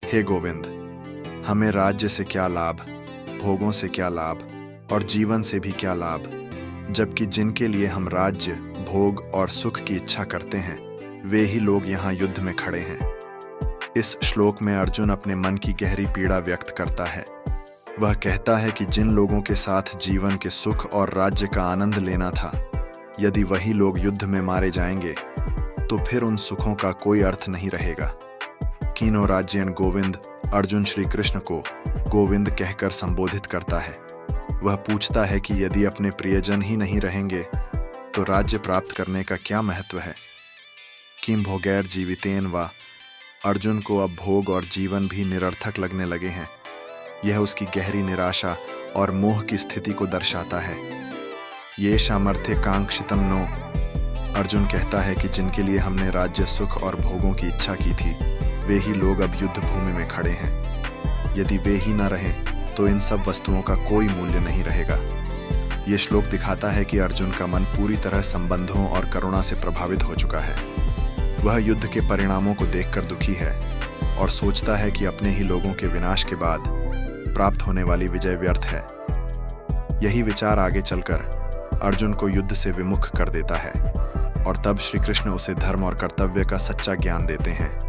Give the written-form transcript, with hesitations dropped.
हे गोविंद, हमें राज्य से क्या लाभ, भोगों से क्या लाभ और जीवन से भी क्या लाभ, जबकि जिनके लिए हम राज्य, भोग और सुख की इच्छा करते हैं वे ही लोग यहाँ युद्ध में खड़े हैं। इस श्लोक में अर्जुन अपने मन की गहरी पीड़ा व्यक्त करता है। वह कहता है कि जिन लोगों के साथ जीवन के सुख और राज्य का आनंद लेना था, यदि वही लोग युद्ध में मारे जाएंगे तो फिर उन सुखों का कोई अर्थ नहीं रहेगा। कीनो राज्यन गोविंद अर्जुन श्री कृष्ण को गोविंद कहकर संबोधित करता है। वह पूछता है कि यदि अपने प्रियजन ही नहीं रहेंगे तो राज्य प्राप्त करने का क्या महत्व है। किम भोगैर जीवितेन वा, अर्जुन को अब भोग और जीवन भी निरर्थक लगने लगे हैं। यह उसकी गहरी निराशा और मोह की स्थिति को दर्शाता है। ये सामर्थ्य कांक्षितम नो, अर्जुन कहता है कि जिनके लिए हमने राज्य, सुख और भोगों की इच्छा की थी वे ही लोग अब युद्ध भूमि में खड़े हैं। यदि वे ही न रहें तो इन सब वस्तुओं का कोई मूल्य नहीं रहेगा। ये श्लोक दिखाता है कि अर्जुन का मन पूरी तरह संबंधों और करुणा से प्रभावित हो चुका है। वह युद्ध के परिणामों को देखकर दुखी है और सोचता है कि अपने ही लोगों के विनाश के बाद प्राप्त होने वाली विजय व्यर्थ है। यही विचार आगे चलकर अर्जुन को युद्ध से विमुख कर देता है और तब श्री कृष्ण उसे धर्म और कर्तव्य का सच्चा ज्ञान देते हैं।